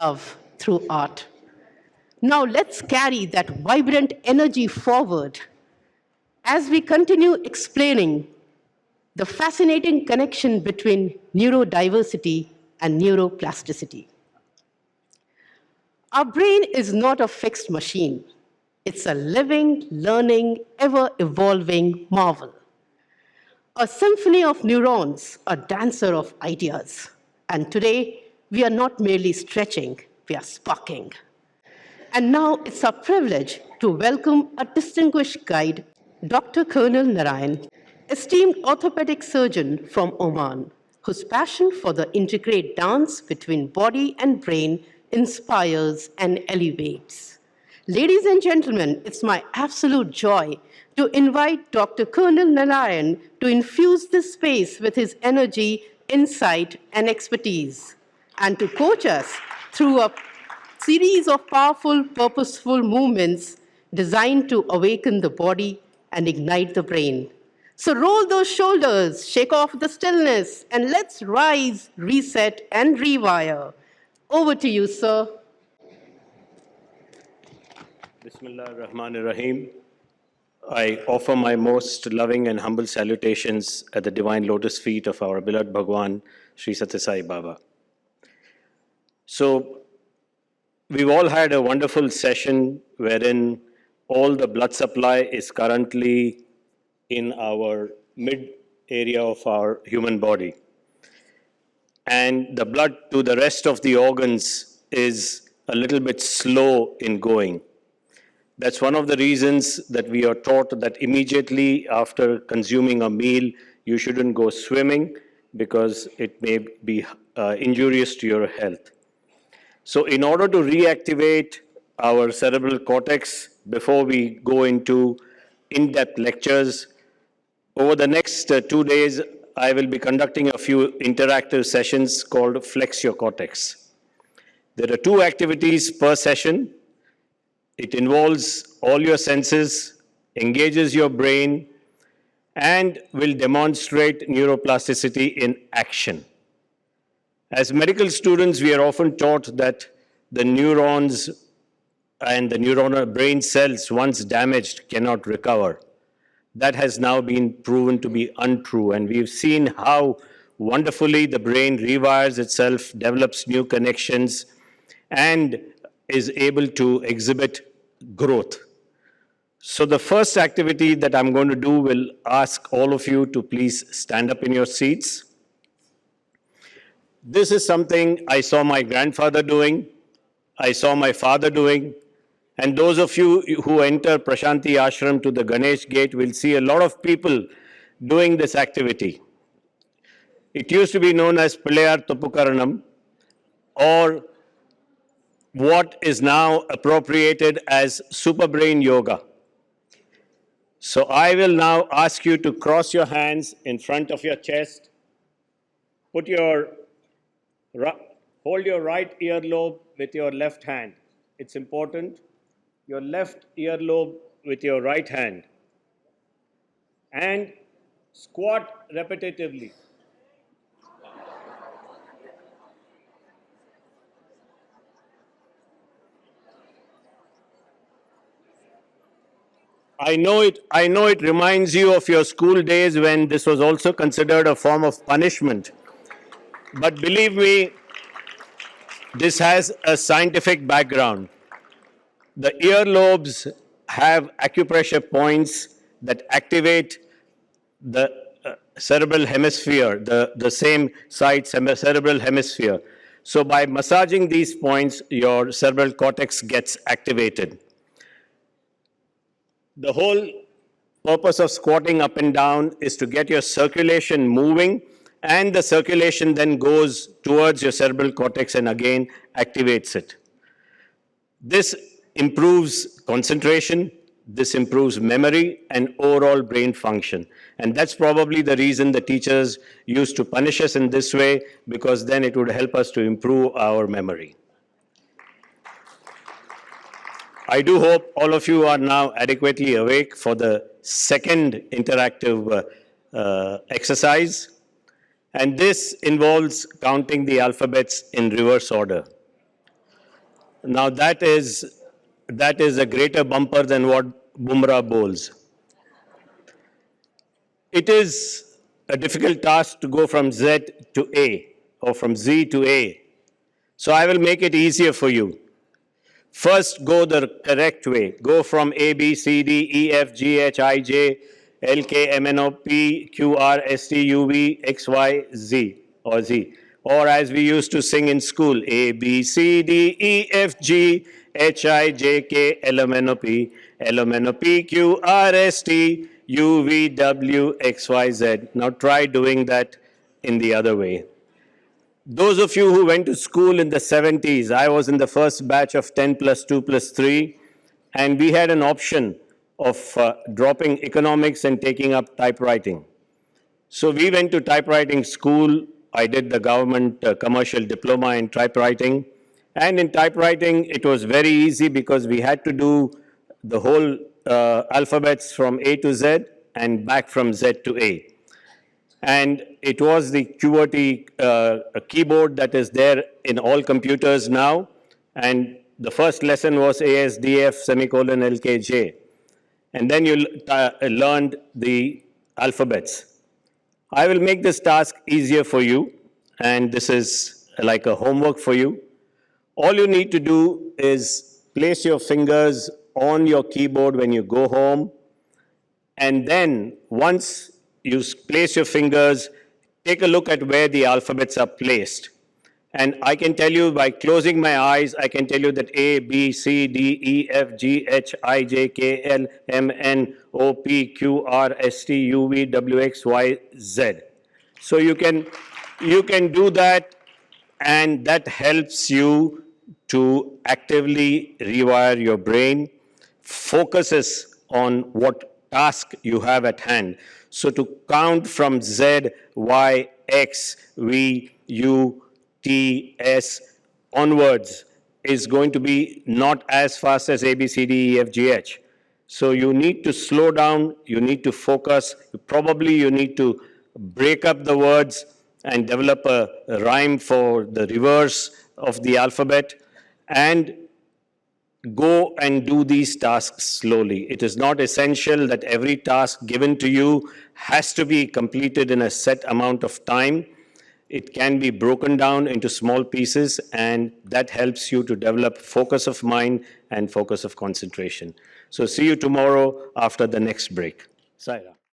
love through art. Now let's carry that vibrant energy forward as we continue explaining the fascinating connection between neurodiversity and neuroplasticity. Our brain is not a fixed machine. It's a living, learning, ever-evolving marvel. A symphony of neurons, a dancer of ideas. And today, we are not merely stretching, we are sparking. And now it's our privilege to welcome a distinguished guide, Dr. Colonel Narayan, esteemed orthopedic surgeon from Oman, whose passion for the intricate dance between body and brain inspires and elevates. Ladies and gentlemen, it's my absolute joy to invite Dr. Colonel Narayan to infuse this space with his energy, insight, and expertise, and to coach us through a series of powerful, purposeful movements designed to awaken the body and ignite the brain. So roll those shoulders, shake off the stillness, and let's rise, reset, and rewire. Over to you, sir. Bismillah ar-Rahman ar-Rahim. I offer my most loving and humble salutations at the divine lotus feet of our beloved Bhagwan, Sri Sathya Sai Baba. So, we've all had a wonderful session wherein all the blood supply is currently in our mid area of our human body. And the blood to the rest of the organs is a little bit slow in going. That's one of the reasons that we are taught that immediately after consuming a meal, you shouldn't go swimming because it may be injurious to your health. So in order to reactivate our cerebral cortex, before we go into in-depth lectures, over the next 2 days, I will be conducting a few interactive sessions called Flex Your Cortex. There are 2 activities per session. It involves all your senses, engages your brain, and will demonstrate neuroplasticity in action. As medical students, we are often taught that the neurons and the neuronal brain cells, once damaged, cannot recover. That has now been proven to be untrue, and we've seen how wonderfully the brain rewires itself, develops new connections, and is able to exhibit growth. So the first activity that I'm going to do will ask all of you to please stand up in your seats. This is something I saw my grandfather doing, I saw my father doing, and those of you who enter Prashanti Ashram to the Ganesh gate will see a lot of people doing this activity. It used to be known as Pilayar Tuppukaranam, or what is now appropriated as super brain yoga. So I will now ask you to cross your hands in front of your chest, hold your right earlobe with your left hand. It's important. Your left earlobe with your right hand. And squat repetitively. I know it reminds you of your school days when this was also considered a form of punishment. But believe me, this has a scientific background. The earlobes have acupressure points that activate the cerebral hemisphere, the same side cerebral hemisphere. So by massaging these points, your cerebral cortex gets activated. The whole purpose of squatting up and down is to get your circulation moving, and the circulation then goes towards your cerebral cortex and again activates it. This improves concentration, this improves memory and overall brain function. And that's probably the reason the teachers used to punish us in this way, because then it would help us to improve our memory. I do hope all of you are now adequately awake for the second interactive exercise. And this involves counting the alphabets in reverse order. Now that is a greater bumper than what Bumrah bowls. It is a difficult task to go from Z to A or from Z to A. So I will make it easier for you. First, go the correct way. Go from A, B, C, D, E, F, G, H, I, J, L, K, M, N, O, P, Q, R, S, T, U, V, X, Y, Z, or Z. Or as we used to sing in school, A, B, C, D, E, F, G, H, I, J, K, L, M, N, O, P, L, M, N, O, P, Q, R, S, T, U, V, W, X, Y, Z. Now try doing that in the other way. Those of you who went to school in the 70s, I was in the first batch of 10 plus 2 plus 3, and we had an option of dropping economics and taking up typewriting. So we went to typewriting school. I did the government commercial diploma in typewriting. And in typewriting, it was very easy because we had to do the whole alphabets from A to Z and back from Z to A. And it was the QWERTY keyboard that is there in all computers now. And the first lesson was ASDF semicolon LKJ. And then you learned the alphabets. I will make this task easier for you, and this is like a homework for you. All you need to do is place your fingers on your keyboard when you go home, and then once you place your fingers, take a look at where the alphabets are placed. And I can tell you by closing my eyes, I can tell you that A, B, C, D, E, F, G, H, I, J, K, L, M, N, O, P, Q, R, S, T, U, V, W, X, Y, Z. So you can do that, and that helps you to actively rewire your brain, focuses on what task you have at hand. So to count from Z, Y, X, V, U, T, S onwards is going to be not as fast as A, B, C, D, E, F, G, H. So you need to slow down, you need to focus, probably you need to break up the words and develop a rhyme for the reverse of the alphabet, and go and do these tasks slowly. It is not essential that every task given to you has to be completed in a set amount of time. It can be broken down into small pieces, and that helps you to develop focus of mind and focus of concentration. So see you tomorrow after the next break. Saira.